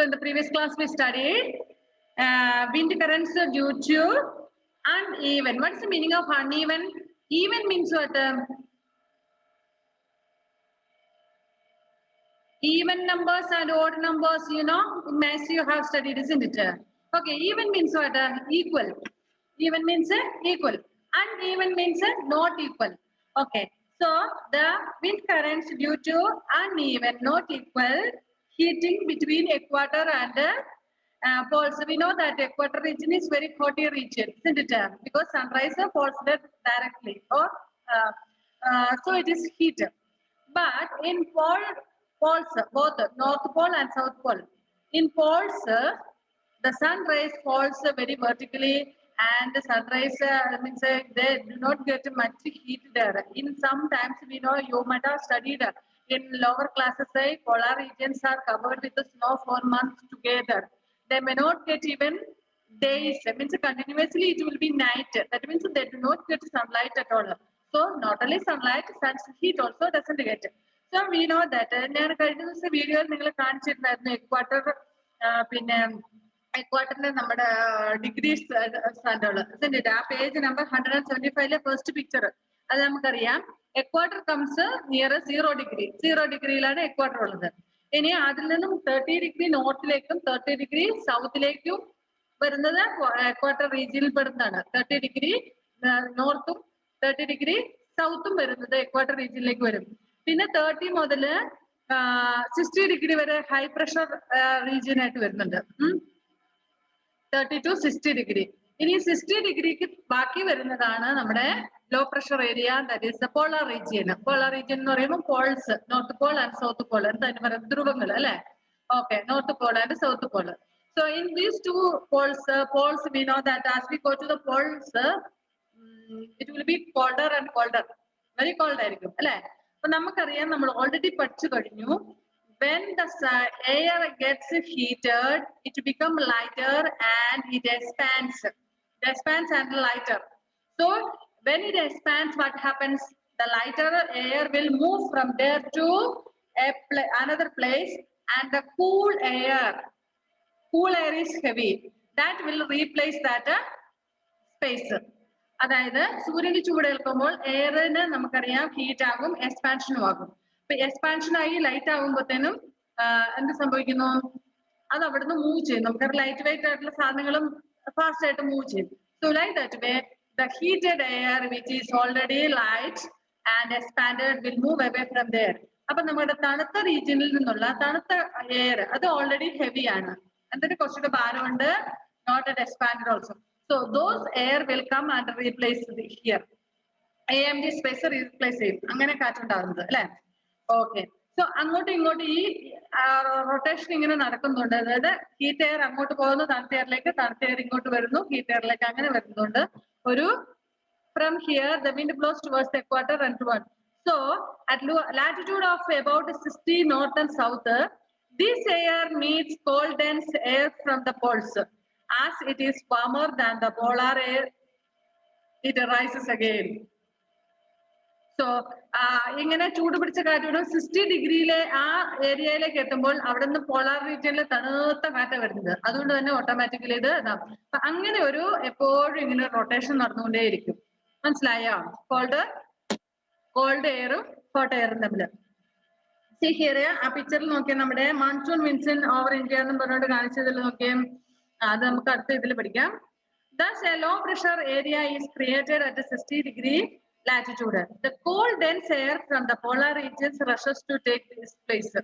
in the previous class we studied wind currents due to uneven. What's the meaning of uneven? Even means what? Even numbers and odd numbers, you know, maths you have studied, isn't it? Okay, even means what? Equal. Even means equal. Uneven means not equal. Okay, so the wind currents due to uneven, not equal heating between equator and poles. We know that equator region is very hot region, isn't it? Because sunrise falls there directly, or so it is heat. But in poles, both North Pole and South Pole. In poles, the sun rays falls very vertically, and the sunrise means they do not get much heat there. In sometimes we know you might have studied in lower classes, polar regions are covered with the snow for months together. They may not get even days. That means continuously it will be night. That means they do not get sunlight at all. So not only sunlight, sun's heat also doesn't get. So we know that ഞാൻ കഴിഞ്ഞ ദിവസം വീഡിയോയിൽ നിങ്ങൾ കാണിച്ചിരുന്നായിരുന്നു എക്വാട്ടർ പിന്നെ എക്വാട്ടറിന്റെ നമ്മുടെ degrees standard ആ page number 175 first picture അത് നമുക്കറിയാം. എക്വാട്ടർ കംസ് നിയർ 0 ഡിഗ്രിയിലാണ് എക്വാട്ടർ ഉള്ളത്. ഇനി അതിൽ നിന്നും 30 ഡിഗ്രി നോർത്തിലേക്കും 30 ഡിഗ്രി സൗത്തിലേക്കും വരുന്നത് എക്വാട്ടർ റീജിയനിൽ പെടുന്നതാണ്. 30 ഡിഗ്രി നോർത്തും 30 ഡിഗ്രി സൗത്തും വരുന്നത് എക്വാട്ടർ റീജിയനിലേക്ക് വരും. പിന്നെ 30 മുതൽ 60 ഡിഗ്രി വരെ ഹൈ പ്രഷർ റീജിയൻ ആയിട്ട് വരുന്നുണ്ട്. 30 to 60 ഡിഗ്രി. ഇനി 60 ഡിഗ്രിക്ക് ബാക്കി വരുന്നതാണ് നമ്മുടെ low pressure area, that is the polar region. Polar region എന്ന് പറയുമ്പോൾ poles, north pole and south pole, എന്തായാലും പറയുന്നത് ധ്രുവങ്ങൾ അല്ലെ. Okay, north pole and south pole. So in these two poles we know that as we go to the poles, it will be colder and colder, very cold ആയിരിക്കും അല്ലെ. അപ്പൊ നമുക്കറിയാം, നമ്മൾ already പഠിച്ചു കഴിഞ്ഞു, when the air gets heated it become lighter and it expands and lighter. So when it expands, what happens? The lighter air will move from there to another place, and the cool air is heavy, that will replace that space. അതായത് സൂര്യന് ചൂടേൽക്കുമ്പോൾ എയറിന് നമുക്കറിയാം heat ആകും, എക്സ്പാൻഷനും ആകും. ഇപ്പൊ expansion ആയി light ആകുമ്പോഴത്തേനും എന്ത് സംഭവിക്കുന്നു? അത് അവിടുന്ന് മൂവ് ചെയ്യും. നമുക്കറിയാം ലൈറ്റ് വെയിറ്റ് ആയിട്ടുള്ള സാധനങ്ങളും ഫാസ്റ്റ് ആയിട്ട് മൂവ് ചെയ്യും. So like that way the heated air which is already light and expanded will move away from there. അപ്പൊ നമ്മുടെ തണുത്ത റീജിയനിൽ നിന്നുള്ള തണുത്ത എയർ അത് ഓൾറെഡി ഹെവി ആണ്, എന്നിട്ട് കുറച്ചുകൂടെ ഭാരമുണ്ട്, not at expanded also. So those air will come and replace here. AMD space replace ചെയ്യും, അങ്ങനെ കാറ്റുണ്ടാകുന്നത് അല്ലെ. ഓക്കെ, സോ അങ്ങോട്ടും ഇങ്ങോട്ടും ഈ റൊട്ടേഷൻ ഇങ്ങനെ നടക്കുന്നുണ്ട്. അതായത് ഹീറ്റ് എയർ അങ്ങോട്ട് പോകുന്നു തണുത്ത എയറിലേക്ക്, തണുത്ത എയർ ഇങ്ങോട്ട് വരുന്നു ഹീറ്റ് എയറിലേക്ക്, അങ്ങനെ വരുന്നുണ്ട്. ഒരു from here the wind blows towards the equator and towards. So at latitude of about 60 north and south, this air meets cold dense air from the poles. As it is warmer than the polar air, it rises again. So ഇങ്ങനെ ചൂട് പിടിച്ച കാറ്റ് 60 ഡിഗ്രിയിലെ ആ ഏരിയയിലേക്ക് എത്തുമ്പോൾ അവിടെ നിന്ന് polar റീജിയനിൽ തണുത്ത കാറ്റ് വരുന്നത്. അതുകൊണ്ട് തന്നെ ഓട്ടോമാറ്റിക്കലി ഇത് അങ്ങനെ ഒരു എപ്പോഴും ഇങ്ങനെ റൊട്ടേഷൻ നടന്നുകൊണ്ടേയിരിക്കും. മനസ്സിലായോ? കോൾഡ് എയറും ഹോട്ട് എയറും തമ്മില്. See here, ആ പിക്ചറിൽ നോക്കിയാൽ നമ്മുടെ monsoon winds in over India എന്ന് പറഞ്ഞുകൊണ്ട് കാണിച്ചതിൽ നോക്കിയാൽ അത് നമുക്ക് അടുത്ത ഇതിൽ പഠിക്കാം. Thus a low pressure area is created at 60 degree latitude. The cold dense air from the polar regions rushes to take this place.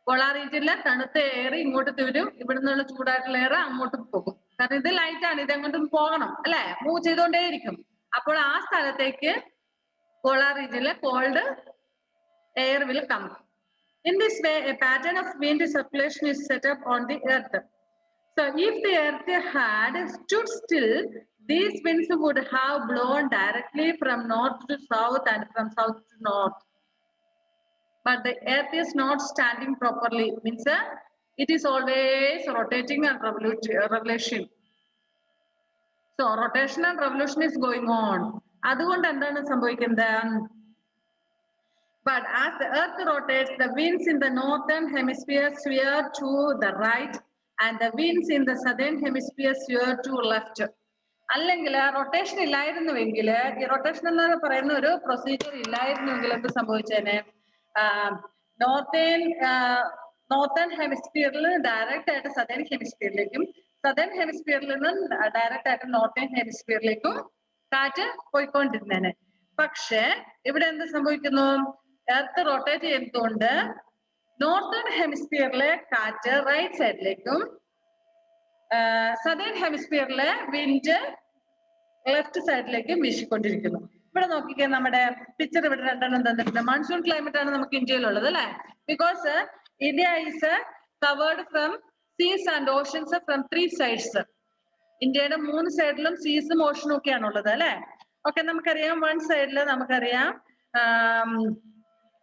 Polar റീജിയനിലെ തണുത്ത എയർ ഇങ്ങോട്ട് വരും, ഇവിടെ നിന്നുള്ള ചൂടായിട്ടുള്ള എയർ അങ്ങോട്ട് പോകും. കാരണം ഇത് ലൈറ്റ് ആണ്, ഇത് എങ്ങോട്ടും പോകണം അല്ലെ, മൂവ് ചെയ്തുകൊണ്ടേയിരിക്കും. അപ്പോൾ ആ സ്ഥലത്തേക്ക് പോളാർ റീജിയനിലെ cold air will come. In this way, a pattern of wind circulation is set up on the earth. So if the earth had stood still, these winds would have blown directly from north to south and from south to north. But the earth is not standing properly, means it is always rotating and revolution. So rotation and revolution is going on. അതുകൊണ്ട് എന്താണ് സംഭവിക്കുന്നത്? But as the earth rotates, the winds in the northern hemisphere steer to the right and the winds in the southern hemisphere steer to left. അല്ലെങ്കിൽ rotation ഇല്ലായിരുന്നുവെങ്കിൽ, ഈ rotation എന്ന് പറയുന്ന ഒരു procedure ഇല്ലായിരുന്നുവെങ്കിൽ എന്ത് സംഭവിച്ചേനെ? Northern ഹെമിസ്ഫിയറിൽ direct ആയിട്ട് സദേൺ ഹെമിസ്ഫിയറിലേക്കും, സദേൺ ഹെമിസ്ഫിയറിൽ നിന്ന് direct ആയിട്ട് northern ഹെമിസ്ഫിയറിലേക്കും കാറ്റ് പോയിക്കൊണ്ടിരുന്നേനെ. പക്ഷെ ഇവിടെ എന്ത് സംഭവിക്കുന്നു? എർത്ത് റൊട്ടേറ്റ് ചെയ്യുന്നതുകൊണ്ട് നോർത്തേൺ ഹെമിസ്ഫിയറിലെ കാറ്റ് റൈറ്റ് സൈഡിലേക്കും, സദേൺ ഹെമിസ്ഫിയറിലെ വിൻഡ് ലെഫ്റ്റ് സൈഡിലേക്കും വീശിക്കൊണ്ടിരിക്കുന്നു. ഇവിടെ നോക്കിക്കേ, നമ്മുടെ പിക്ചർ ഇവിടെ രണ്ടെണ്ണം തന്നിട്ടുണ്ട്. മൺസൂൺ ക്ലൈമറ്റ് ആണ് നമുക്ക് ഇന്ത്യയിലുള്ളത് അല്ലെ? Because India is covered from സീസ് ആൻഡ് ഓഷൻസ് ഫ്രം 3 സൈഡ്സ്. ഇന്ത്യയുടെ 3 സൈഡിലും സീസും ഓഷനും ഒക്കെയാണ് ഉള്ളത് അല്ലെ? ഓക്കെ, നമുക്കറിയാം വൺ സൈഡിൽ നമുക്കറിയാം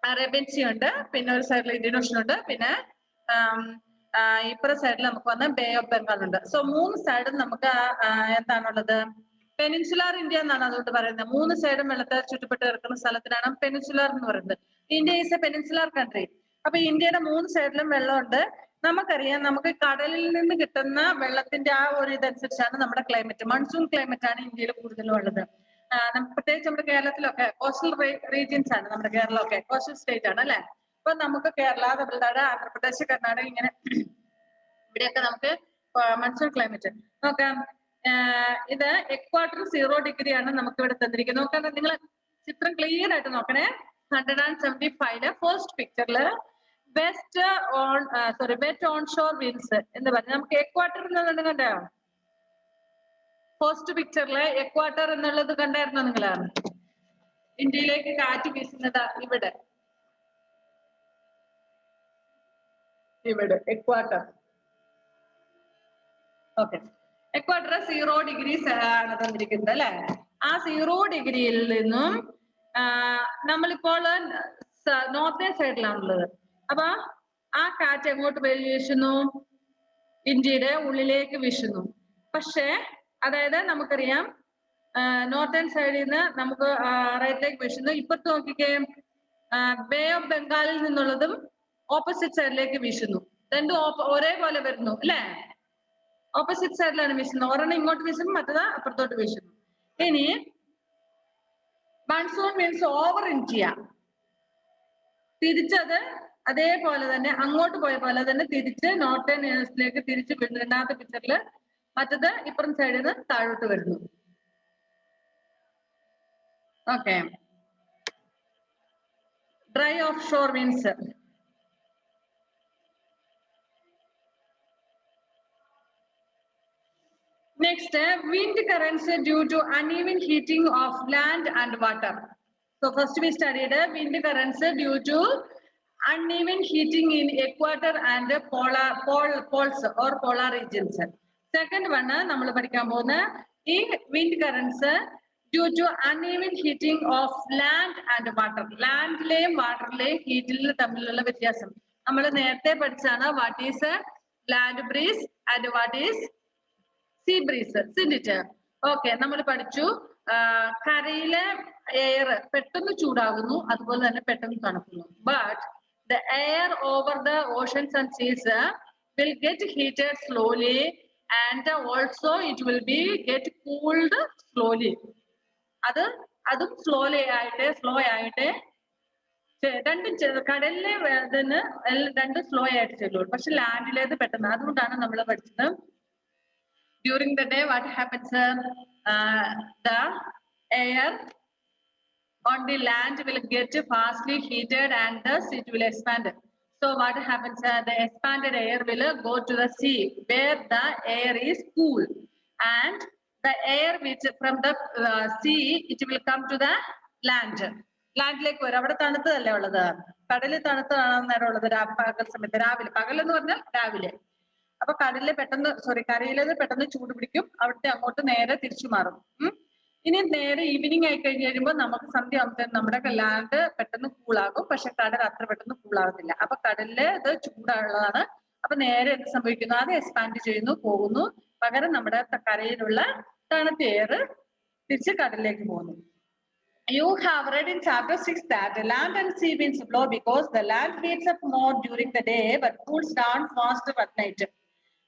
അറേബ്യൻ സീ ഉണ്ട്, പിന്നെ ഒരു സൈഡിൽ ഇന്ത്യൻ ഓഷൻ ഉണ്ട്, പിന്നെ ഇപ്പുറ സൈഡിൽ നമുക്ക് വന്ന ബേ ഓഫ് ബംഗാൾ ഉണ്ട്. സോ 3 സൈഡും നമുക്ക് എന്താണുള്ളത്? പെനിൻസുലാർ ഇന്ത്യ എന്നാണ് അതുകൊണ്ട് പറയുന്നത്. 3 സൈഡും വെള്ളത്തെ ചുറ്റപ്പെട്ട് കിടക്കുന്ന സ്ഥലത്തിനാണ് പെനിൻസുലാർ എന്ന് പറയുന്നത്. India is A peninsular country. അപ്പൊ ഇന്ത്യയുടെ 3 സൈഡിലും വെള്ളമുണ്ട്. നമുക്കറിയാം, നമുക്ക് കടലിൽ നിന്ന് കിട്ടുന്ന വെള്ളത്തിന്റെ ആ ഒരു ഇതനുസരിച്ചാണ് നമ്മുടെ ക്ലൈമറ്റ്. മൺസൂൺ ക്ലൈമറ്റ് ആണ് ഇന്ത്യയിൽ കൂടുതലും ഉള്ളത്. പ്രത്യേകിച്ച് നമ്മുടെ കേരളത്തിലൊക്കെ കോസ്റ്റൽ റീജിയൻസ് ആണ്. നമ്മുടെ കേരളമൊക്കെ കോസ്റ്റൽ സ്റ്റേറ്റ് ആണ് അല്ലെ? അപ്പൊ നമുക്ക് കേരള, തമിഴ്നാട്, ആന്ധ്രാപ്രദേശ്, കർണാടക ഇങ്ങനെ ഇവിടെയൊക്കെ നമുക്ക് മൺസൂൺ ക്ലൈമറ്റ് നോക്കാം. ഇത് എക്വാട്ടർ 0 ഡിഗ്രി ആണ് നമുക്ക് ഇവിടെ തന്നിരിക്കുന്നത്. നോക്കാം, നിങ്ങൾ ചിത്രം ക്ലിയർ ആയിട്ട് നോക്കണേ. 175 ഫസ്റ്റ് പിക്ചറില് വെസ്റ്റ് ഓൺ ഷോർ വിൻഡ്സ് എന്ന് പറഞ്ഞാൽ നമുക്ക് എക്വാട്ടർ എന്നുള്ളത് കണ്ടോ? ഫസ്റ്റ് പിക്ചറില് എക്വാട്ടർ എന്നുള്ളത് കണ്ടായിരുന്നോ നിങ്ങള്? ഇന്ത്യയിലേക്ക് കാറ്റ് വീശുന്നത് ഇവിടെ എക്വാട്ടർ. ഓക്കെ, എക്വാട്ടർ 0 ഡിഗ്രീസ് ആണ് തന്നിരിക്കുന്നത് അല്ലെ? ആ 0 ഡിഗ്രിയിൽ നിന്നും നമ്മളിപ്പോൾ നോർത്തേൺ സൈഡിലാണുള്ളത്. അപ്പൊ ആ കാറ്റ് എങ്ങോട്ട് വീശുന്നു? ഇന്ത്യയുടെ ഉള്ളിലേക്ക് വീശുന്നു. പക്ഷെ അതായത് നമുക്കറിയാം, നോർത്തേൺ സൈഡിൽ നിന്ന് നമുക്ക് റൈറ്റിലേക്ക് വീശുന്നു. ഇപ്പുറത്ത് നോക്കിക്കേ, ബേ ഓഫ് ബംഗാളിൽ നിന്നുള്ളതും ഓപ്പോസിറ്റ് സൈഡിലേക്ക് വീശുന്നു. രണ്ടും ഒരേപോലെ വരുന്നു അല്ലെ? ഓപ്പോസിറ്റ് സൈഡിലാണ് വീശുന്നത്. ഒരെണ്ണം ഇങ്ങോട്ട് വീശുന്നു, മറ്റേത് അപ്പുറത്തോട്ട് വീശുന്നു. ഇനി മൺസൂൺ മീൻസ് ഓവർ ഇന്ത്യ, തിരിച്ചത് അതേപോലെ തന്നെ അങ്ങോട്ട് പോയ പോലെ തന്നെ തിരിച്ച് നോർത്തേൺ യൂണിവേഴ്സിലേക്ക് തിരിച്ച് വീഴുന്നു. രണ്ടാമത്തെ പിക്ചറിൽ മറ്റത് ഇപ്പുറം സൈഡിൽ നിന്ന് താഴോട്ട് വരുന്നു. Okay, dry offshore means next wind currents due to uneven heating of land and water. So first we studied wind currents due to uneven heating in equator and poles or polar regions. Second one നമ്മൾ പഠിക്കാൻ പോകുന്ന ഈ wind currents due to uneven heating of land and water. ലാൻഡിലെയും വാട്ടറിലെയും ഹീറ്റിലും തമ്മിലുള്ള വ്യത്യാസം നമ്മൾ നേരത്തെ പഠിച്ചാണ്. What is land breeze and what is sea breeze, സിൻഡിറ്റ്. ഓക്കെ, നമ്മൾ പഠിച്ചു കരയിലെ എയർ പെട്ടെന്ന് ചൂടാകുന്നു, അതുപോലെ തന്നെ പെട്ടെന്ന് തണുക്കുന്നു. But the air over the oceans and seas will get heated slowly and also it will be get cooled slowly. അതും സ്ലോ ആയിട്ട് രണ്ടും കടലിലെ ഇതിന് രണ്ടും സ്ലോ ആയിട്ട് ചെല്ലുള്ളൂ. പക്ഷെ ലാൻഡിലേത് പെട്ടെന്ന്. അതുകൊണ്ടാണ് നമ്മൾ പഠിച്ചത് during the day what happens, the air on the land will get fastly heated and thus it will expand. So what happens, the expanded air will go to the sea where the air is cool, and the air which from the sea it will come to the land. ലാൻഡിലേക്ക് വരും. അവിടെ തണുത്തതല്ലേ ഉള്ളത്? കടലിൽ തണുത്തതാണ് നേരം ഉള്ളത് പകൽ സമയത്ത്. പകൽ എന്ന് പറഞ്ഞാൽ രാവിലെ. അപ്പൊ കരയിലേത് പെട്ടെന്ന് ചൂട് പിടിക്കും, അവിടുത്തെ അങ്ങോട്ട് നേരെ തിരിച്ചു മാറും. ഇനി നേരെ ഈവനിങ് ആയി കഴിഞ്ഞ് കഴിയുമ്പോൾ നമുക്ക് സന്ധ്യ ആകുമ്പോഴത്തേക്കും നമ്മുടെ ലാൻഡ് പെട്ടെന്ന് കൂളാകും. പക്ഷെ കടൽ അത്ര പെട്ടെന്ന് കൂളാകത്തില്ല. അപ്പൊ കടലില് ഇത് ചൂടുള്ളതാണ്. അപ്പൊ നേരെ എന്ത് സംഭവിക്കുന്നു? അത് എക്സ്പാൻഡ് ചെയ്യുന്നു, പോകുന്നു. പകരം നമ്മുടെ കരയിലുള്ള തണുത്ത എയർ തിരിച്ച് കടലിലേക്ക് പോകുന്നു. You have read in chapter 6 that land and sea winds blow because the land heats up more during the day but cools down faster at night.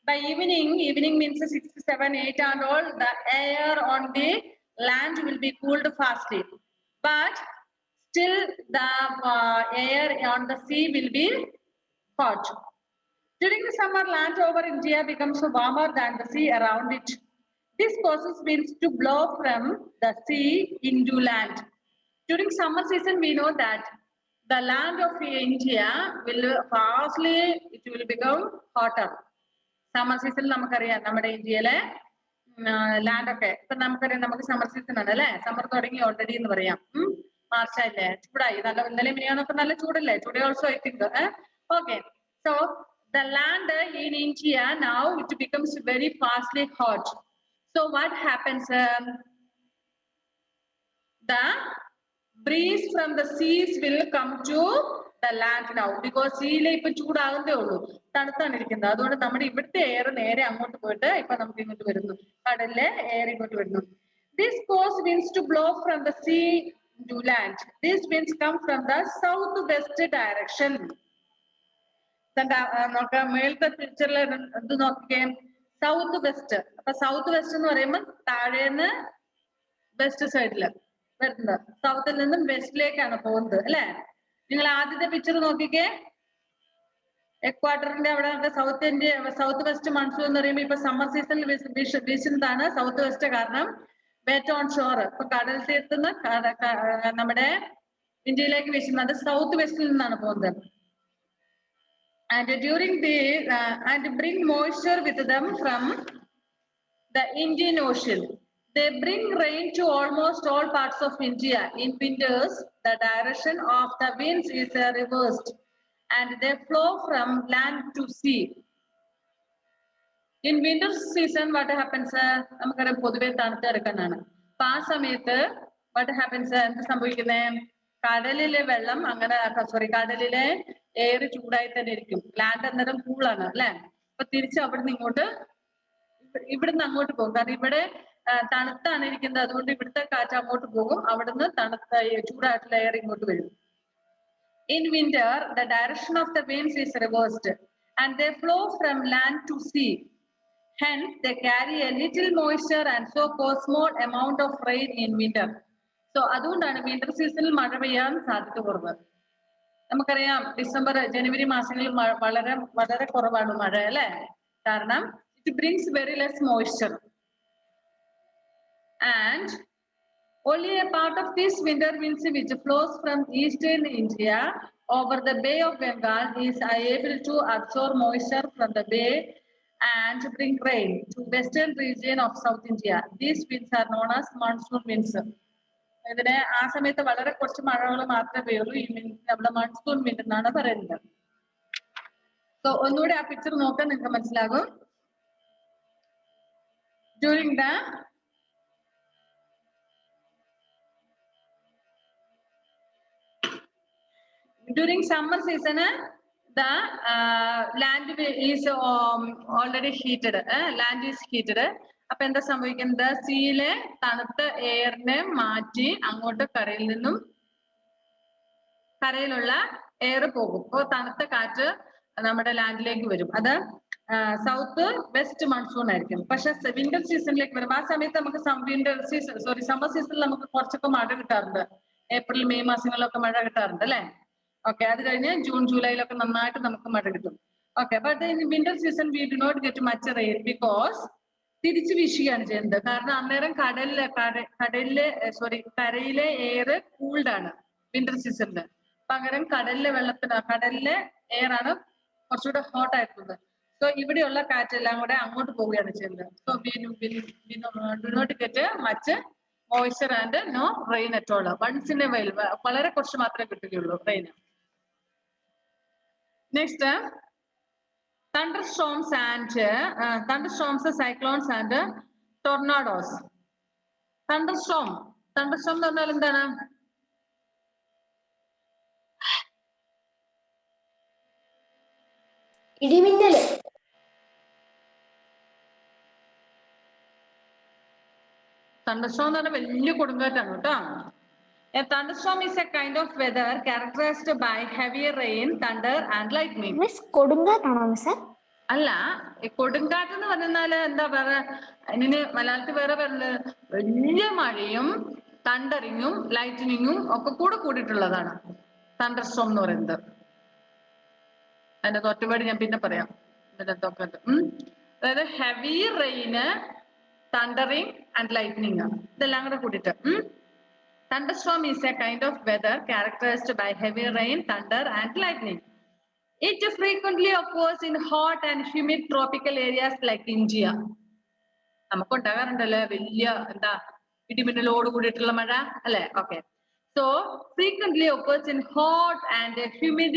By evening means 6, 7, 8 and all, the air on the land will be cooled fastly. But still the air on the sea will be hot. During the summer, land over India becomes warmer than the sea around it. This causes winds to blow from the sea into land. During summer season, we know that the land of India will fastly, it will become hotter. Summer season, നമുക്കറിയാം നമ്മുടെ ഇന്ത്യയിലെ land ഒക്കെ ഇപ്പൊ നമുക്കറിയാം നമുക്ക് summer season ആണ് അല്ലെ summer തുടങ്ങി ഓൾറെഡി എന്ന് പറയാം മാർച്ച് അല്ലേ ചൂടായി നല്ല ഇന്നലെ മിനിയാന്നൊക്കെ നല്ല ചൂടല്ലേ today also I think okay so the land in India now it becomes very fastly hot. So what happens? The breeze from the seas will come to the land now because seaലെ ഇപ്പൊ ചൂടാകുന്നേ ഉള്ളൂ തണുത്താണ് ഇരിക്കുന്നത് അതുകൊണ്ട് നമ്മുടെ ഇവിടുത്തെ air നേരെ അങ്ങോട്ട് പോയിട്ട് ഇപ്പൊ നമുക്ക് ഇങ്ങോട്ട് വരുന്നു കടലിലെ എയർ ഇങ്ങോട്ട് വരുന്നു. This causes winds to blow from the sea to land. These winds come from the southwest direction. നോക്കാം മേലത്തെ പിക്ചറിൽ എന്ത് നോക്കിക്കേ സൗത്ത് വെസ്റ്റ് അപ്പൊ സൗത്ത് വെസ്റ്റ് എന്ന് പറയുമ്പോൾ താഴേന്ന് വെസ്റ്റ് സൈഡില് വരുന്നത് സൗത്തിൽ നിന്നും വെസ്റ്റിലേക്കാണ് പോകുന്നത് അല്ലെ നിങ്ങൾ ആദ്യത്തെ പിക്ചർ നോക്കിക്കേ എക്വാട്ടറിന്റെ അവിടെ south India south west monsoon എന്ന് പറയുമ്പോൾ ഇപ്പൊ സമ്മർ സീസണിൽ വീശുന്നതാണ് സൗത്ത് വെസ്റ്റ് കാരണം വെറ്റ് ഓൺ ഷോർ ഇപ്പൊ കടൽ തീർത്തുന്ന നമ്മുടെ ഇന്ത്യയിലേക്ക് വീശുന്നത് സൗത്ത് വെസ്റ്റിൽ നിന്നാണ് പോകുന്നത്. And during the and bring moisture with them from the Indian Ocean. They bring rain to almost all parts of India. In winters, the direction of the winds is reversed, and they flow from land to sea. In winter season, what happens? നമുക്കറിയാം പൊതുവെ തണുത്ത് കിടക്കുന്നതാണ് അപ്പൊ ആ സമയത്ത് what happens? എന്ത് സംഭവിക്കുന്നത് കടലിലെ വെള്ളം അങ്ങനെ സോറി കടലിലെ എയർ ചൂടായി തന്നെ ഇരിക്കും ലാൻഡ് അന്നേരം കൂളാണ് അല്ലെ അപ്പൊ തിരിച്ച് അവിടുന്ന് ഇങ്ങോട്ട് ഇവിടുന്ന് അങ്ങോട്ട് പോകും കാരണം ഇവിടെ തണുത്താണ് ഇരിക്കുന്നത് അതുകൊണ്ട് ഇവിടുത്തെ കാറ്റ് അങ്ങോട്ട് പോകും അവിടുന്ന് തണുത്ത ചൂടായിട്ടുള്ള എയർ ഇങ്ങോട്ട് വരും. In winter, the direction of the winds is reversed and they flow from land to sea. Hence, they carry a little moisture and so cause small amount of rain in winter. So അതുകൊണ്ടാണ് winter സീസണിൽ മഴ പെയ്യാൻ സാധ്യത കുറവ്. നമുക്കറിയാം December ജനുവരി മാസങ്ങളിൽ വളരെ വളരെ കുറവാണ് മഴ അല്ലെ കാരണം it brings very less moisture and only a part of this winter winds which flows from eastern India over the Bay of Bengal is able to absorb moisture from the bay and bring rain to western region of South India. These winds are known as monsoon winds. ഇതിനെ ആ സമയത്ത് വളരെ കുറച്ച് മഴകൾ മാത്രമേ പെയ്യുള്ളൂ ഈ നമ്മുടെ monsoon wind എന്നാണ് പറയുന്നത്. സോ ഒന്നുകൂടെ ആ പിക്ചർ നോക്കാൻ നിങ്ങൾക്ക് മനസ്സിലാകും. During summer season, the land is already heated. Land is heated. അപ്പൊ എന്താ സംഭവിക്കുന്നത് സീയിലെ തണുത്ത എയറിനെ മാറ്റി അങ്ങോട്ട് കരയിൽ നിന്നും കരയിലുള്ള എയർ പോകും അപ്പൊ തണുത്ത കാറ്റ് നമ്മുടെ ലാൻഡിലേക്ക് വരും അത് സൗത്ത് വെസ്റ്റ് മൺസൂൺ ആയിരിക്കും. പക്ഷെ വിന്റർ സീസണിലേക്ക് വരുമ്പോൾ ആ സമയത്ത് നമുക്ക് സമ്മർ സീസണിൽ നമുക്ക് കുറച്ചൊക്കെ മഴ കിട്ടാറുണ്ട് ഏപ്രിൽ മെയ് മാസങ്ങളിലൊക്കെ മഴ കിട്ടാറുണ്ട് അല്ലെ ഓക്കെ അത് കഴിഞ്ഞ് ജൂൺ ജൂലൈയിലൊക്കെ നന്നായിട്ട് നമുക്ക് മഴ കിട്ടും okay but in winter season we do not get much rain because തിരിച്ചു വീശുകയാണ് ചെയ്യുന്നത് കാരണം അന്നേരം കരയിലെ എയർ കൂൾഡ് ആണ് വിന്റർ സീസണില് പകരം കടലിലെ എയർ ആണ് കുറച്ചുകൂടെ ഹോട്ട് ആയിട്ടുള്ളത്. സോ ഇവിടെയുള്ള കാറ്റെല്ലാം കൂടെ അങ്ങോട്ട് പോവുകയാണ് ചെയ്യുന്നത്. So do not get much moisture and no rain at all. Once in a while വളരെ കുറച്ച് മാത്രമേ കിട്ടുകയുള്ളൂ rain. Next thunderstorms, cyclones and tornadoes. Thunderstorm എന്ന് പറഞ്ഞാൽ എന്താണ്? ഇടിമിന്നൽ. thunderstorm എന്ന് പറഞ്ഞാൽ വലിയ കൊടുങ്കാറ്റാണ് കേട്ടോ. A thunderstorm is a kind of weather characterized by heavy rain, thunder and lightning. Miss കൊടുങ്കാറ്റാണോ മിസ്? അല്ല, ഈ കൊടുങ്കാറ്റ് എന്ന് പറഞ്ഞാല് എന്താ പറയാ, അതിന് മലയാളത്തിൽ വേറെ പറഞ്ഞത് വലിയ മഴയും തണ്ടറിങ്ങും ലൈറ്റനിങ്ങും ഒക്കെ കൂടിയിട്ടുള്ളതാണ് തണ്ടർസ്റ്റോം എന്ന് പറയുന്നത്. അതിന്റെ തൊട്ടുപാട് ഞാൻ പിന്നെ പറയാം. അതായത് heavy rain, thundering and lightening ഇതെല്ലാം കൂടെ കൂടിയിട്ട്. Thunderstorm is a kind of weather characterized by heavy rain, thunder and lightning. It frequently occurs in hot and humid tropical areas like India. നമുക്ക് ഉണ്ടാകാറുണ്ടല്ലേ വലിയ എന്താ ഇടിമിന്നലോട് കൂടിയിട്ടുള്ള മഴ അല്ലെ? Okay. So frequently occurs in hot and humid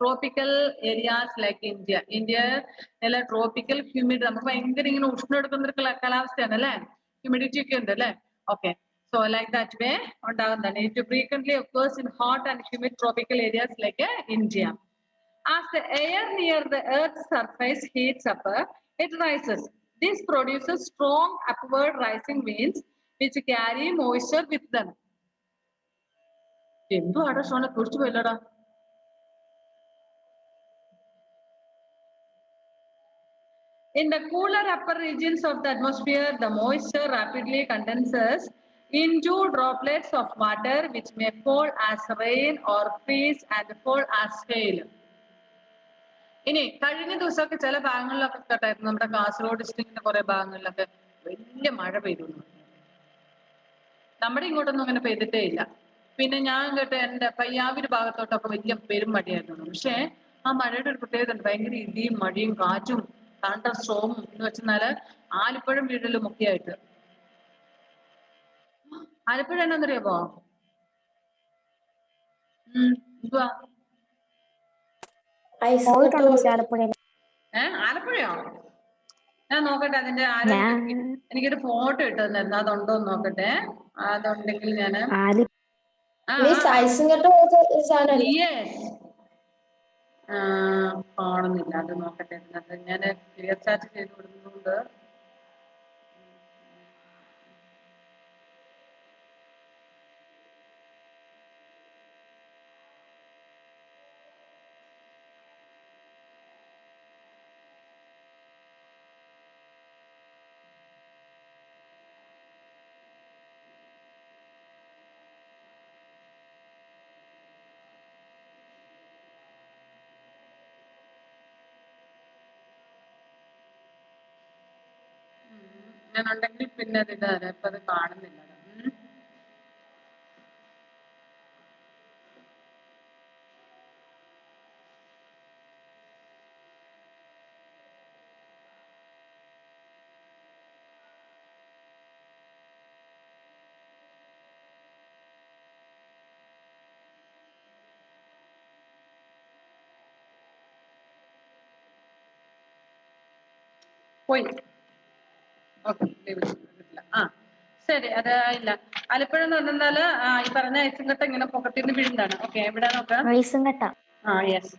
tropical areas like India. India നല്ല tropical humid, നമുക്ക് ഭയങ്കര ഇങ്ങനെ ഉഷ്ണം എടുക്കുന്ന ഒരു കാലാവസ്ഥയാണ് അല്ലെ? ഹ്യൂമിഡിറ്റി ഒക്കെ ഉണ്ട് അല്ലെ? Okay. So like that way ഉണ്ടാകുന്നതാണ്. It frequently occurs in hot and humid tropical areas like India. As the air near the Earth's surface heats up, it rises. This produces strong upward rising winds which carry moisture with them. എന്തുവാടാ സോണ കുറിച്ച് പോയില്ലടാ. In the cooler upper regions of the atmosphere, the moisture rapidly condenses into droplets of water which may fall as rain or freeze and fall as hail. ഇനി കഴിഞ്ഞ ദിവസമൊക്കെ ചില ഭാഗങ്ങളിലൊക്കെ കേട്ടായിരുന്നു, നമ്മുടെ കാസർഗോഡ് ഡിസ്ട്രിക്റ്റിന്റെ കുറെ ഭാഗങ്ങളിലൊക്കെ വലിയ മഴ പെയ്തു. നമ്മുടെ ഇങ്ങോട്ടൊന്നും അങ്ങനെ പെയ്തിട്ടേ ഇല്ല. പിന്നെ ഞാൻ കേട്ട എന്റെ പയ്യാവൂര് ഭാഗത്തോട്ടൊക്കെ വലിയ പെരും മഴയായിരുന്നു. പക്ഷെ ആ മഴയുടെ ഒരു പ്രത്യേകത ഉണ്ട്, ഭയങ്കര ഇടിയും മഴയും കാറ്റും തണ്ടർ സ്റ്റോമും എന്ന് വെച്ചാല് ആലിപ്പഴം വീഴലും ഒക്കെ ആയിട്ട്. ആലപ്പുഴ എന്നാന്നറിയാമോ? എന്തുവാ? ആലപ്പുഴയോ? ഞാൻ നോക്കട്ടെ, അതിന്റെ എനിക്കൊരു ഫോട്ടോ ഇട്ട് തന്നിരുന്നു, അതുണ്ടോ എന്ന് നോക്കട്ടെ. അതുണ്ടെങ്കിൽ ഞാന് കാണുന്നില്ല, അത് നോക്കട്ടെ. ഞാന് ക്ലിയർ ചാറ്റ് ചെയ്ത് കൊടുക്കുന്നുണ്ട്. ഞാനുണ്ടെങ്കിൽ പിന്നെ അത് ഇതാണ്, ഇപ്പൊ അത് കാണുന്നില്ല. പോയി. ഓക്കെ, ശരി, അത് ഇല്ല. ആലപ്പുഴ എന്ന് പറഞ്ഞാല് ഈ പറഞ്ഞ ഐസുംകട്ട ഇങ്ങനെ പൊക്കത്തിന്ന് വീഴുന്നതാണ്. ഓക്കെ, എവിടെ നോക്കാം? യെസ്.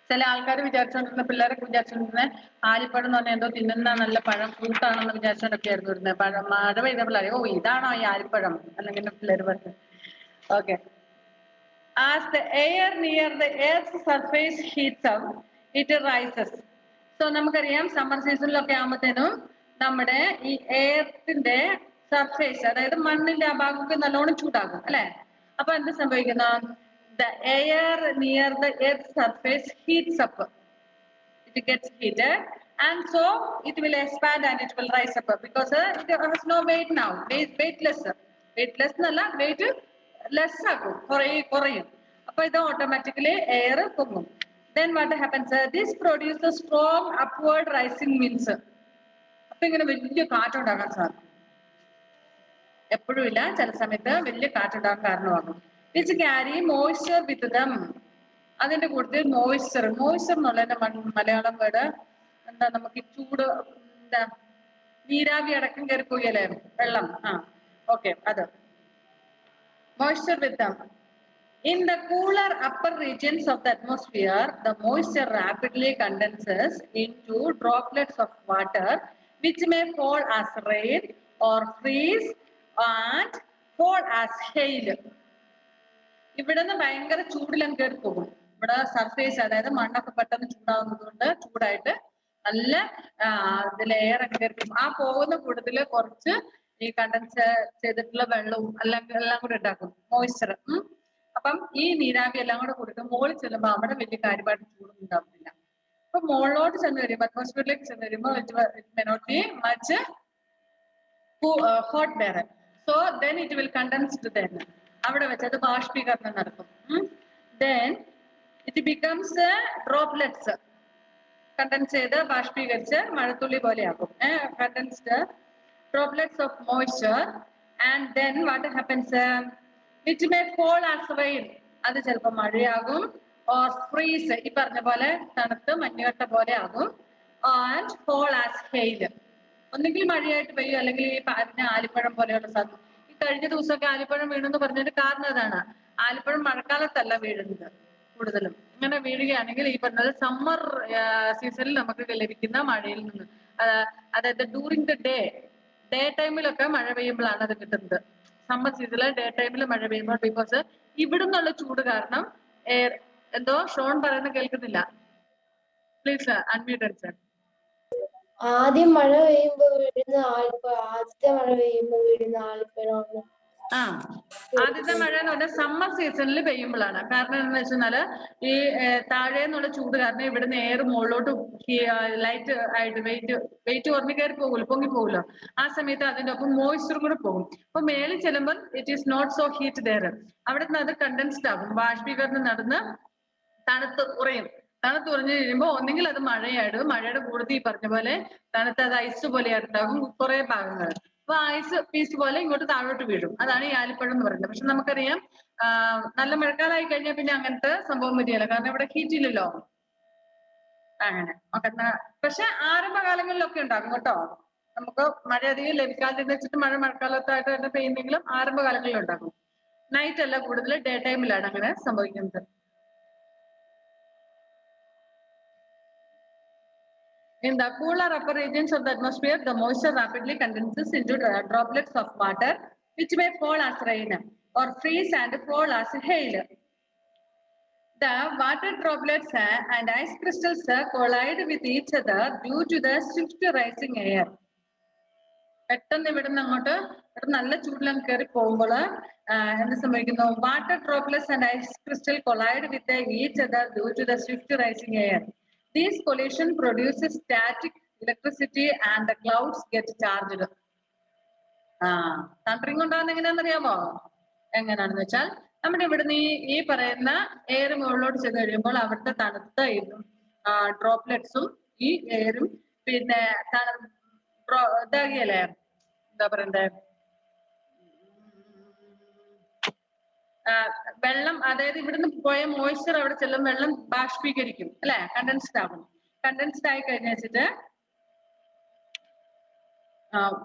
ചില ആൾക്കാർ വിചാരിച്ചോണ്ടിരുന്ന, പിള്ളേരൊക്കെ വിചാരിച്ചോണ്ടിരുന്ന ആലിപ്പഴം എന്ന് പറഞ്ഞാൽ എന്തോ തിന്നുന്ന നല്ല പഴം ഫ്രൂട്ടാണെന്ന് വിചാരിച്ചോണ്ടൊക്കെ ആയിരുന്നു ഇരുന്നത്. പഴം മഴ പെയ്ത പിള്ളേരെ, ഓ ഇതാണോ ഈ ആലിപ്പഴം അല്ലെങ്കിൽ പിള്ളേർ പറഞ്ഞു. Okay. As the air near the earth's surface heats up, it rises. So നമുക്കറിയാം സമ്മർ സീസണിലൊക്കെ ആകുമ്പോഴത്തേനും നമ്മുടെ ഈ എയർത്തിന്റെ സർഫേസ്, അതായത് മണ്ണിന്റെ ആ ഭാഗമൊക്കെ നല്ലോണം ചൂടാകും അല്ലെ? അപ്പൊ എന്ത് സംഭവിക്കുന്ന? The air near the earth's surface heats up. It gets heated and so it will expand and it will rise up because it has no weight now. Weightless എന്നല്ല, weight less ആകും, കുറയും. അപ്പൊ ഇത് ഓട്ടോമാറ്റിക്കലി എയർ പൊങ്ങും. Then what happens? This produces strong upward rising winds. അപ്പൊ ഇങ്ങനെ വലിയ കാറ്റുണ്ടാകാൻ സാധിക്കും. എപ്പോഴും ഇല്ല, ചില സമയത്ത് വലിയ കാറ്റുണ്ടാകാൻ കാരണമാകും. Which carry moisture with them. അതിന്റെ കൂടുതൽ മോയ്സ്ചർ എന്നുള്ളതിന്റെ മലയാളം വേർഡ് എന്താ? നമുക്ക് ചൂട്, എന്താ, നീരാവി അടക്കം കയറി പോയല്ലേ വെള്ളം. ഓക്കെ, അത് moisture with them. In the cooler upper regions of the atmosphere, the moisture rapidly condenses into droplets of water which may fall as rain or freeze and fall as hail. ഇവിടുന്ന് ഭയങ്കര ചൂടിലും കയറി പോകും. ഇവിടെ surface അതായത് മണ്ണൊക്കെ പെട്ടെന്ന് ചൂടാവുന്നത് കൊണ്ട് ചൂടായിട്ട് നല്ല ഇതിൽ എയർ ഒക്കെ കയറി പോകും. ആ പോകുന്ന കൂട്ടത്തില് കുറച്ച് ഈ കണ്ടൻസ് ചെയ്തിട്ടുള്ള വെള്ളവും എല്ലാം കൂടെ ഉണ്ടാക്കും, മോയ്സ്ചർ. അപ്പം ഈ നീരാവി എല്ലാം കൂടെ കൊടുക്കും. മുകളിൽ ചെല്ലുമ്പോൾ അവിടെ വലിയ കാര്യമായിട്ട് ചൂടൊന്നും ഉണ്ടാവുന്നില്ല. അപ്പൊ മുകളിലോട്ട് ചെന്ന് കഴിയുമ്പോൾ അറ്റ്മോസ്ഫിയറിലേക്ക് ചെന്ന് കഴിയുമ്പോൾ it may not be much hot there. So then it will condense to then. അവിടെ വെച്ച് അത് ബാഷ്പീകരണം നടക്കും. Then it becomes droplets. Condense ചെയ്ത് ബാഷ്പീകരിച്ച് മഴത്തുള്ളി പോലെയാക്കും. Condensed droplets of moisture, and then what happens? It may fall as rain. അത് ചിലപ്പോൾ മഴയാകും, or freeze, ഈ പറഞ്ഞ പോലെ തണുത്ത് മഞ്ഞുകട്ട പോലെ ആകും, and fall as hail. ഒന്നെങ്കിൽ മഴയായിട്ട് പെയ്യും, അല്ലെങ്കിൽ ഈ പറഞ്ഞ ആലിപ്പഴം പോലെയുള്ള സാധനം. ഈ കഴിഞ്ഞ ദിവസമൊക്കെ ആലിപ്പഴം വീണെന്ന് പറഞ്ഞതിന്റെ കാരണം അതാണ്. ആലിപ്പഴം മഴക്കാലത്തല്ല വീഴുന്നത് കൂടുതലും. ഇങ്ങനെ വീഴുകയാണെങ്കിൽ ഈ പറഞ്ഞത് സമ്മർ സീസണിൽ നമുക്ക് ലഭിക്കുന്ന മഴയിൽ നിന്ന്, അതായത് ഡ്യൂറിങ് ദ ഡേ ടൈമിലൊക്കെ മഴ പെയ്യുമ്പോഴാണ് അത് കിട്ടുന്നത്. സമ്മർ സീസണിൽ ഡേ ടൈമിൽ മഴ പെയ്യുമ്പോൾ, ബിക്കോസ് ഇവിടുന്നുള്ള ചൂട് കാരണം എന്തോ ഷോൺ പറയുന്നത് കേൾക്കുന്നില്ല. Please unmuted sir. ആദ്യം മഴ പെയ്യുമ്പോ വീഴുന്ന ആദ്യത്തെ മഴ പെയ്യുമ്പോ വീഴുന്ന ആലിപ്പഴമാണ്. ആദ്യത്തെ മഴ എന്ന് പറഞ്ഞാൽ സമ്മർ സീസണിൽ പെയ്യുമ്പോഴാണ്. കാരണം എന്താണെന്ന് വെച്ചാല് ഈ താഴേന്നുള്ള ചൂട് കാരണം ഇവിടുന്ന് എയർ മുകളിലോട്ട് ലൈറ്റ് ആയിട്ട് വെയിറ്റ് കുറഞ്ഞ് കയറി പോകുമല്ലോ, പൊങ്ങി പോകുമല്ലോ. ആ സമയത്ത് അതിന്റെ ഒപ്പം മോയ്സ്ചറും കൂടെ പോകും. അപ്പൊ മേളിൽ ചെല്ലുമ്പോൾ it is not so heat there. അവിടെ നിന്ന് അത് കണ്ടൻസ്ഡ് ആകും, ബാഷ്പീകരണം നടന്ന് തണുത്ത് ഉറയും. തണുത്ത് ഉറഞ്ഞു കഴിയുമ്പോൾ ഒന്നെങ്കിൽ അത് മഴയായിട്ട്, മഴയുടെ കൂടുതൽ ഈ പറഞ്ഞ പോലെ തണുത്ത് അത് ഐസ് പോലെ ഉണ്ടാകും കുറെ ഭാഗങ്ങൾ. അപ്പൊ ഐസ് പീസ് പോലെ ഇങ്ങോട്ട് താഴോട്ട് വീഴും. അതാണ് ഈ ആലിപ്പഴം എന്ന് പറയുന്നത്. പക്ഷെ നമുക്കറിയാം നല്ല മഴക്കാലമായി കഴിഞ്ഞാൽ പിന്നെ അങ്ങനത്തെ സംഭവം വരികയില്ല, കാരണം ഇവിടെ ഹീറ്റ് ഇല്ലല്ലോ. അങ്ങനെ പക്ഷെ ആരംഭകാലങ്ങളിലൊക്കെ ഉണ്ടാകും കേട്ടോ. നമുക്ക് മഴ അധികം ലഭിക്കാതിരുന്ന് വെച്ചിട്ട് മഴക്കാലത്തായിട്ട് തന്നെ പെയ്യുന്നെങ്കിലും ആരംഭകാലങ്ങളിൽ ഉണ്ടാകും. നൈറ്റ് അല്ല, കൂടുതൽ ഡേ ടൈമിലാണ് അങ്ങനെ സംഭവിക്കുന്നത്. In the cooler upper regions of the atmosphere, the moisture rapidly condenses into droplets of water, which may fall as rain or freeze and fall as hail. The water droplets and ice crystals collide with each other due to the swift rising air. പെട്ടെന്ന് ഇവിടുന്ന് അങ്ങോട്ട് നല്ല ചൂടിലും കയറി പോകുമ്പോൾ എന്ത് സംഭവിക്കുന്നു? Water droplets and ice crystal collide with each other due to the swift rising air. This collision produces static electricity and the clouds get charged. Thundering ഉണ്ടാകുന്ന എങ്ങനെയാണെന്ന് അറിയാമോ? എങ്ങനെയാണെന്ന് വെച്ചാൽ നമ്മുടെ ഇവിടുന്ന് ഈ പറയുന്ന എയർ മുകളിലോട്ട് ചെന്ന് കഴിയുമ്പോൾ അവിടുത്തെ തണുത്ത ഡ്രോപ്ലെറ്റ്സും ഈ എയറും പിന്നെ ഇതാകിയല്ലേ, എന്താ പറയണ്ടേ, വെള്ളം, അതായത് ഇവിടുന്ന് പോയ മോയ്സ്ചർ അവിടെ ചെല്ലും, വെള്ളം ബാഷ്പീകരിക്കും അല്ലെ, കണ്ടൻസ്ഡ് ആകും. കണ്ടൻസ്ഡ് ആയി കഴിഞ്ഞ വെച്ചിട്ട്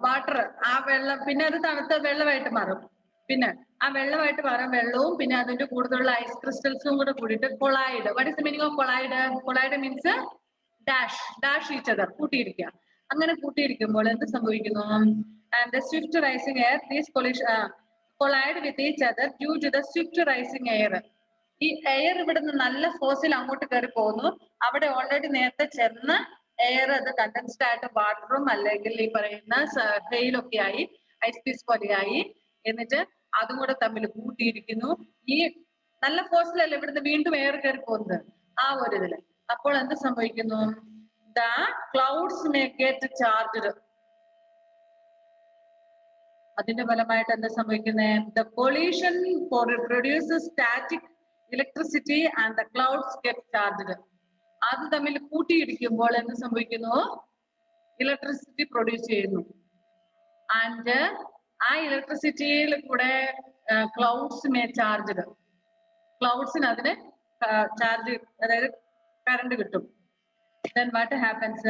വാട്ടർ, ആ വെള്ളം പിന്നെ അത് തണുത്ത വെള്ളമായിട്ട് മാറും. പിന്നെ ആ വെള്ളമായിട്ട് മാറാൻ വെള്ളവും പിന്നെ അതിന്റെ കൂടുതലുള്ള ഐസ് ക്രിസ്റ്റൽസും കൂടെ കൂടിയിട്ട് collide. What is the meaning of collide? Collide means dash each other, കൂട്ടിയിരിക്കുക. അങ്ങനെ കൂട്ടിയിരിക്കുമ്പോൾ എന്ത് സംഭവിക്കുന്നു? And the swift rising air, these collide with each other due to the swift rising air. ഈ എയർ ഇവിടുന്ന് നല്ല ഫോഴ്സിൽ അങ്ങോട്ട് കയറി പോകുന്നു. അവിടെ ഓൾറെഡി നേരത്തെ ചെന്ന് എയർ അത് കണ്ടൻസ്ഡ് ആയിട്ട് വാട്ടറും അല്ലെങ്കിൽ ഈ പറയുന്ന ഹെയിലൊക്കെ ആയി ഐസ് പീസ് പോലെയായി, എന്നിട്ട് അതും കൂടെ തമ്മിൽ കൂട്ടിയിരിക്കുന്നു. ഈ നല്ല ഫോഴ്സിലല്ലേ ഇവിടുന്ന് വീണ്ടും എയർ കയറി പോകുന്നത്, ആ ഒരു ഇതില്. അപ്പോൾ എന്ത് സംഭവിക്കുന്നു? The clouds may get charged. അതിന്റെ ഫലമായിട്ട് എന്താ സംഭവിക്കുന്നത്? The collision produces static electricity and the clouds get charged. അത് തമ്മിൽ കൂട്ടിയിടിക്കുമ്പോൾ എന്ത് സംഭവിക്കുന്നു? ഇലക്ട്രിസിറ്റി പ്രൊഡ്യൂസ് ചെയ്യുന്നു. ആൻഡ് ആ ഇലക്ട്രിസിറ്റിയിൽ കൂടെ ക്ലൗഡ്സ് മേ ചാർജ്ഡ്. ക്ലൗഡ്സിന് അതിന് ചാർജ്, അതായത് കറണ്ട് കിട്ടും. Then what happens?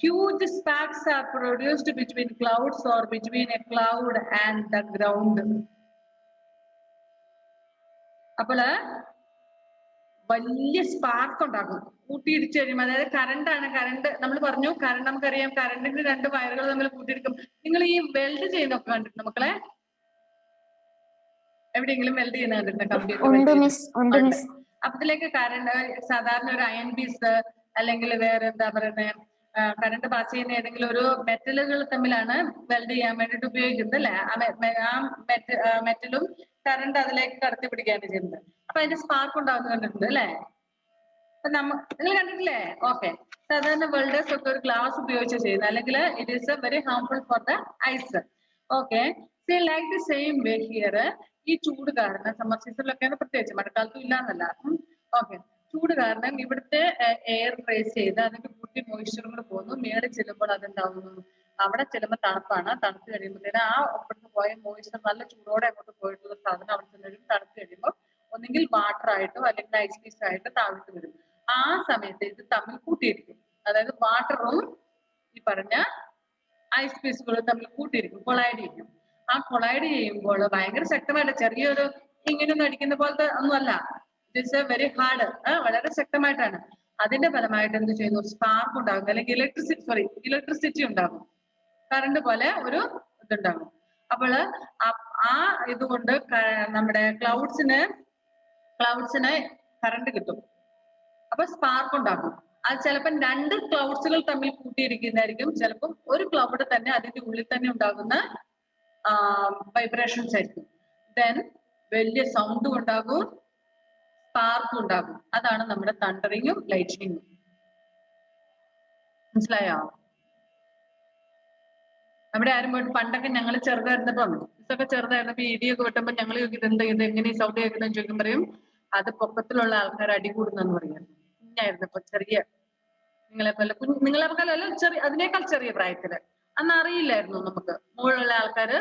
Huge sparks are produced between clouds or between a cloud and the ground. അപ്പോൾ വലിയ സ്പാർക്ക് ഉണ്ടാകും കൂട്ടിയിടിച്ചു കഴിയുമ്പോൾ. അതായത് കറണ്ട് ആണ്. കറണ്ട് നമ്മൾ പറഞ്ഞു, കറണ്ട് നമുക്കറിയാം, കറണ്ടിന്റെ രണ്ട് വയറുകൾ തമ്മിൽ കൂട്ടിയിടിക്കും. നിങ്ങൾ ഈ വെൽഡ് ചെയ്യുന്നൊക്കെ കണ്ടിട്ടുണ്ട് മക്കളെ? എവിടെയെങ്കിലും വെൽഡ് ചെയ്യുന്ന കണ്ടിട്ടുണ്ട് കമ്പ്യൂട്ടർ ഉണ്ട് മിസ്, ഉണ്ട് ഉണ്ട്. മിസ്. അപ്പൊ ഇതിലേക്ക് കറണ്ട് സാധാരണ ഒരു അയൺ പീസ് അല്ലെങ്കിൽ വേറെ എന്താ പറയുന്നത് കറണ്ട് പാസ് ചെയ്യുന്ന ഏതെങ്കിലും ഒരു മെറ്റലുകൾ തമ്മിലാണ് വെൽഡ് ചെയ്യാൻ വേണ്ടിട്ട് ഉപയോഗിക്കുന്നത് അല്ലെ? ആ മെറ്റലും കറണ്ട് അതിലേക്ക് കടത്തി പിടിക്കുകയാണ് ചെയ്യുന്നത്. അപ്പൊ അതിന്റെ സ്പാർക്ക് ഉണ്ടാവുന്നത് കണ്ടിട്ടുണ്ട് അല്ലെ? അപ്പൊ നിങ്ങൾ കണ്ടിട്ടില്ലേ? ഓക്കെ. സാധാരണ വെൽഡേഴ്സ് ഒക്കെ ഒരു ഗ്ലാസ് ഉപയോഗിച്ച് ചെയ്യുന്നത്, അല്ലെങ്കിൽ it is very harmful for the eyes. Okay. See like the same way here. ഈ ചൂട് കാരണം സമ്മർ സീസണിലൊക്കെയാണ്, പ്രത്യേകിച്ച് മഴക്കാലത്തും ഇല്ലാന്നല്ല. ഓക്കെ. ചൂട് കാരണം ഇവിടുത്തെ എയർ റേസ് ചെയ്ത് അതിന്റെ കൂട്ടി മോയ്സ്ചറും കൂടെ പോകുന്നു. മേളിൽ ചെല്ലുമ്പോൾ അതെന്താവുന്നു? അവിടെ ചെല്ലുമ്പോൾ തണുപ്പാണ്. തണുത്ത് കഴിയുമ്പോഴത്തേന് ആ ഇവിടുന്ന് പോയ മോയ്സ്ചർ നല്ല ചൂടോടെ അങ്ങോട്ട് പോയിട്ടുള്ള സാധനം അവിടെ ചെല്ലും. തണുത്ത് കഴിയുമ്പോൾ ഒന്നെങ്കിൽ വാട്ടർ ആയിട്ടോ അല്ലെങ്കിൽ ഐസ് പീസ് ആയിട്ടോ താഴ്ത്തു വരും. ആ സമയത്ത് ഇത് തമ്മിൽ കൂട്ടിയിരിക്കും. അതായത് വാട്ടറും ഈ പറഞ്ഞ ഐസ് പീസുകളും തമ്മിൽ കൂട്ടിയിരിക്കും, കൊളൈഡ് ചെയ്യും. ആ കൊളൈഡ് ചെയ്യുമ്പോൾ ഭയങ്കര ശക്തമായിട്ട്, ചെറിയൊരു ഇങ്ങനെയൊന്നും അടിക്കുന്ന പോലത്തെ ഒന്നുമല്ല. ഇറ്റ്സ് എ വെരി ഹാർഡ്, വളരെ ശക്തമായിട്ടാണ്. അതിന്റെ ഫലമായിട്ട് എന്ത് ചെയ്യുന്നു? സ്പാർക്ക് ഉണ്ടാകും, അല്ലെങ്കിൽ ഇലക്ട്രിസിറ്റി ഉണ്ടാകും. കറണ്ട് പോലെ ഒരു ഇതുണ്ടാകും. അപ്പോൾ ആ ഇതുകൊണ്ട് നമ്മുടെ ക്ലൗഡ്സിന് കറണ്ട് കിട്ടും. അപ്പൊ സ്പാർക്ക് ഉണ്ടാകും. അത് ചിലപ്പോൾ രണ്ട് ക്ലൗഡ്സുകൾ തമ്മിൽ കൂട്ടിയിരിക്കുന്നതായിരിക്കും, ചിലപ്പം ഒരു ക്ലൗഡ് തന്നെ അതിന്റെ ഉള്ളിൽ തന്നെ ഉണ്ടാകുന്ന വൈബ്രേഷൻസ് ആയിരിക്കും. ദെൻ വലിയ സൗണ്ടും ഉണ്ടാകും, സ്പാർക്കും ഉണ്ടാകും. അതാണ് നമ്മുടെ തണ്ടറിങ്ങും ലൈറ്റ്നിങ്ങും. മനസ്സിലായോ? അവിടെ ആരും പോയിട്ട് പണ്ടൊക്കെ ഞങ്ങൾ ചെറുതായിരുന്നപ്പം, ഇതൊക്കെ ചെറുതായിരുന്നപ്പോ ഇടിയൊക്കെ വെട്ടുമ്പോ ഞങ്ങൾ ചോദിക്കുന്നത് ഇത് എങ്ങനെ സൗണ്ട് കേൾക്കുന്നതെന്ന് ചോദിക്കും, പറയും അത് പൊക്കത്തിലുള്ള ആൾക്കാർ അടികൂടുന്നെന്ന് പറയാം. കുഞ്ഞായിരുന്നപ്പോ, ചെറിയ നിങ്ങളെക്കാളല്ല ചെറിയ, അതിനേക്കാൾ ചെറിയ പ്രായത്തില്. അന്ന് അറിയില്ലായിരുന്നു നമുക്ക് മുകളിലുള്ള ആൾക്കാര്.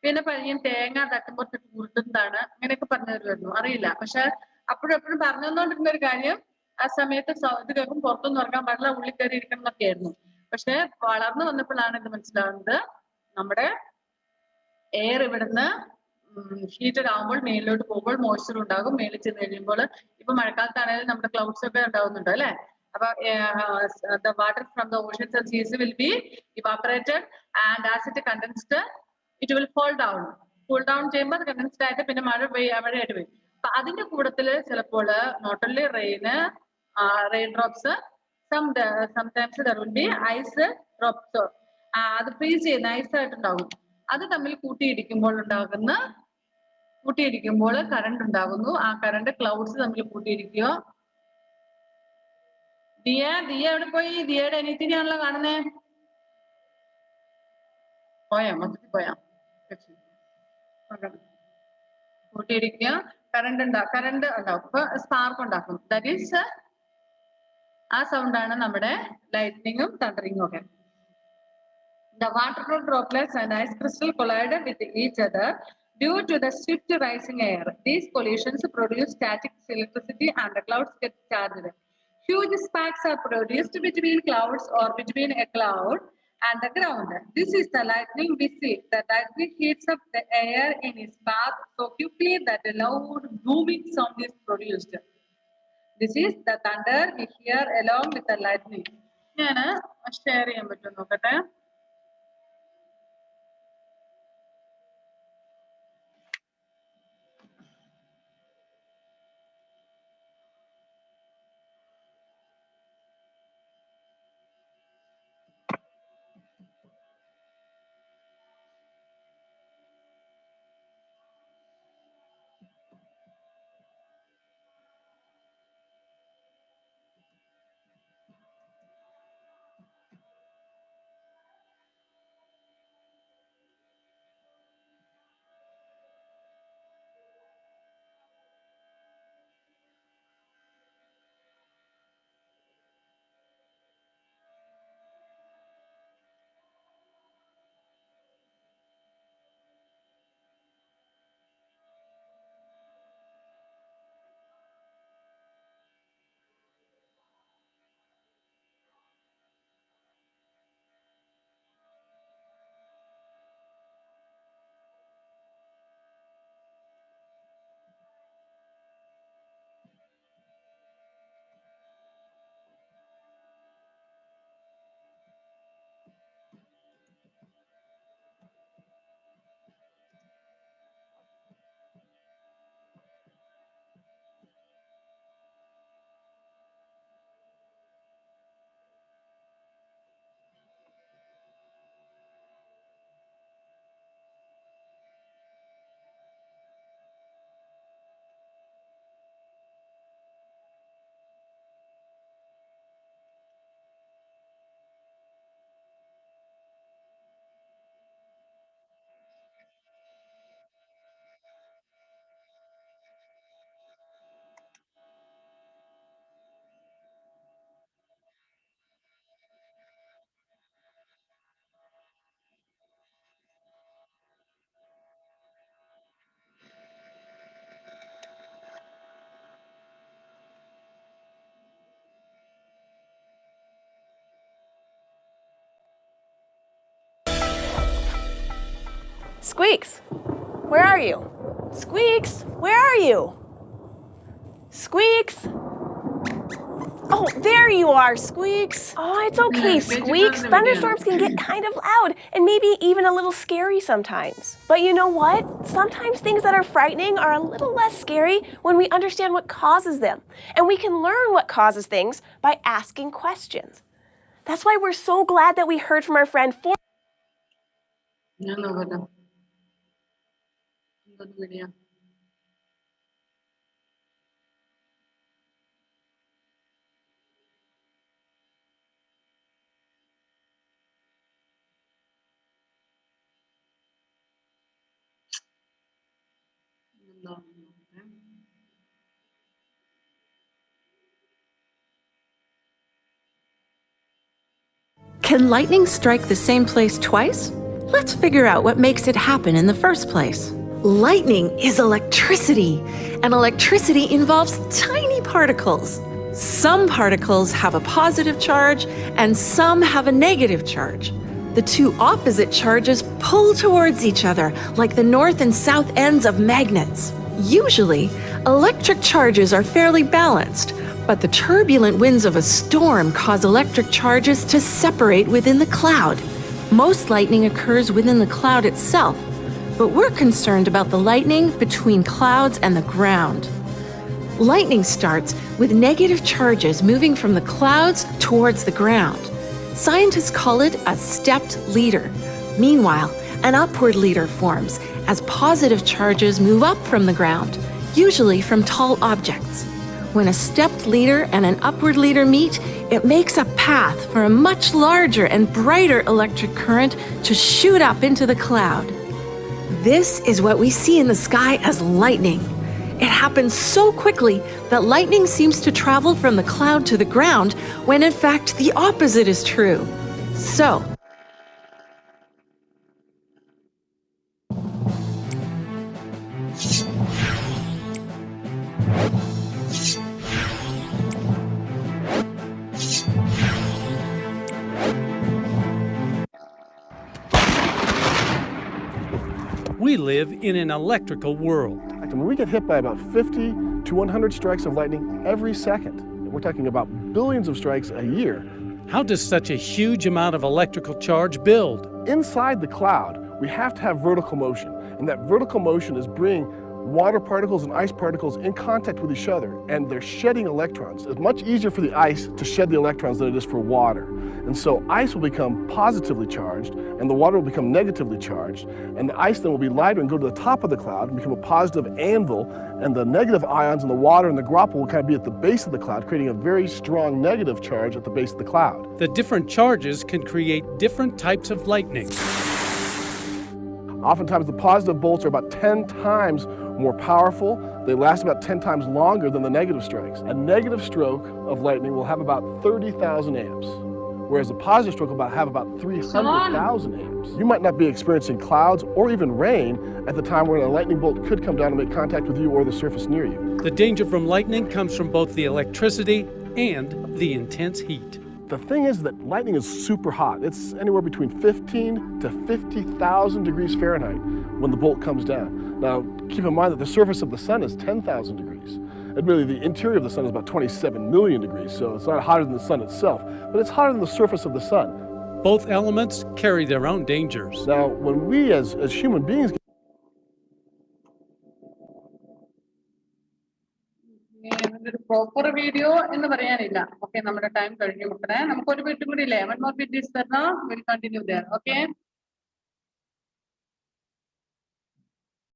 പിന്നെ പയ്യൻ തേങ്ങ തട്ടുമ്പോൾ ഉരുട്ടുന്നതാണ് അങ്ങനെയൊക്കെ പറഞ്ഞു തരുമായിരുന്നു, അറിയില്ല. പക്ഷെ അപ്പോഴും എപ്പോഴും പറഞ്ഞു തന്നോണ്ടിരുന്ന ഒരു കാര്യം, ആ സമയത്ത് ഇത് കേൾക്കും പുറത്തൊന്നും ഇറങ്ങാൻ പാടില്ല, ഉള്ളിൽ കയറി ഇരിക്കണം എന്നൊക്കെ ആയിരുന്നു. പക്ഷെ വളർന്നു വന്നപ്പോഴാണ് ഇത് മനസ്സിലാവുന്നത്, നമ്മുടെ എയർ ഇവിടുന്ന് ഹീറ്റഡ് ആകുമ്പോൾ മേലിലോട്ട് പോകുമ്പോൾ മോയ്സ്ചർ ഉണ്ടാകും. മേളിൽ ചെന്ന് കഴിയുമ്പോൾ ഇപ്പൊ മഴക്കാലത്താണെങ്കിലും നമ്മുടെ ക്ലൗഡ്സ് ഒക്കെ ഉണ്ടാവുന്നുണ്ട് അല്ലെ? അപ്പൊ the water from the oceans and seas will be evaporated, and as it condensed it will fall down. Cool down ചെയ്യുമ്പോൾ അത് കണ്ടൻസ്ഡ് ആയിട്ട് പിന്നെ മഴയായിട്ട് വരും. അപ്പൊ അതിന്റെ കൂട്ടത്തില് ചിലപ്പോൾ not only rain drops, sometimes there will be ice drops. അത് ഫ്രീസ് ചെയ്യുന്ന ഐസ് ആയിട്ടുണ്ടാകും. അത് തമ്മിൽ കൂട്ടിയിടിക്കുമ്പോൾ കറണ്ട് ഉണ്ടാകുന്നു. ആ കറണ്ട് ക്ലൗഡ്സ് തമ്മിൽ കൂട്ടിയിടിക്കുകയോ. ദിയ എവിടെ പോയി? ദിയയുടെ അനിയത്തിനെയാണല്ലോ കാണുന്നേ. മൊത്തത്തിൽ പോയാ? കൂട്ടിയിടിക്കുക, കറണ്ട് ഉണ്ടാവും. ഇപ്പൊ സ്പാർക്ക് ഉണ്ടാക്കും. ദാറ്റ് ഈസ് ആ സൗണ്ട് ആണ് നമ്മുടെ ലൈറ്റ്നിങ്ങും തണ്ടറിങ്ങും ഒക്കെ. The water droplets and ice crystal collide with each other due to the swift rising air. These collisions produce static electricity and the clouds get charged. Huge sparks are produced between clouds or between a cloud and the ground. This is the lightning we see. The lightning heats up the air in its path so quickly that a loud booming sound is produced. This is the thunder we hear along with the lightning. ഞാൻ share ചെയ്യാൻ പറ്റും നോക്കട്ടെ. Squeaks, where are you? Squeaks, where are you? Squeaks. Oh, there you are, Squeaks. Oh, it's okay, Squeaks. Thunderstorms can get kind of loud and maybe even a little scary sometimes. But you know what? Sometimes things that are frightening are a little less scary when we understand what causes them. And we can learn what causes things by asking questions. That's why we're so glad that we heard from our friend Can lightning strike the same place twice? Let's figure out what makes it happen in the first place. Lightning is electricity, and electricity involves tiny particles. Some particles have a positive charge, and some have a negative charge. The two opposite charges pull towards each other like the north and south ends of magnets. Usually, electric charges are fairly balanced, but the turbulent winds of a storm cause electric charges to separate within the cloud. Most lightning occurs within the cloud itself, but we're concerned about the lightning between clouds and the ground. Lightning starts with negative charges moving from the clouds towards the ground. Scientists call it a stepped leader. Meanwhile, an upward leader forms as positive charges move up from the ground, usually from tall objects. When a stepped leader and an upward leader meet, it makes a path for a much larger and brighter electric current to shoot up into the cloud. This is what we see in the sky as lightning. It happens so quickly that lightning seems to travel from the cloud to the ground, when in fact the opposite is true. So, we live in an electrical world. When we get hit by about 50 to 100 strikes of lightning every second, we're talking about billions of strikes a year. How does such a huge amount of electrical charge build? Inside the cloud, we have to have vertical motion, and that vertical motion is bringing water particles and ice particles in contact with each other, and they're shedding electrons. It's much easier for the ice to shed the electrons than it is for water. And so ice will become positively charged, and the water will become negatively charged, and the ice then will be lighter and go to the top of the cloud and become a positive anvil, and the negative ions in the water and the graupel will kind of be at the base of the cloud, creating a very strong negative charge at the base of the cloud. The different charges can create different types of lightning. Oftentimes the positive bolts are about 10 times more powerful. They last about 10 times longer than the negative strikes. A negative stroke of lightning will have about 30,000 amps, whereas a positive stroke will have about 300,000 amps. You might not be experiencing clouds or even rain at the time when a lightning bolt could come down and make contact with you or the surface near you. The danger from lightning comes from both the electricity and the intense heat. The thing is that lightning is super hot. It's anywhere between 15 to 50,000 degrees Fahrenheit when the bolt comes down. Now, keep in mind that the surface of the sun is 10,000 degrees. Admittedly, the interior of the sun is about 27 million degrees, so it's not hotter than the sun itself, but it's hotter than the surface of the sun. Both elements carry their own dangers. Now, when we as human beings proper video എന്ന് പറയാനില്ല. Okay, നമ്മുടെ time കഴിഞ്ഞു മക്കളെ. നമുക്ക് ഒരു ബിറ്റും കൂടി ഇല്ലേ? One more bit is there now. We'll continue there. Okay.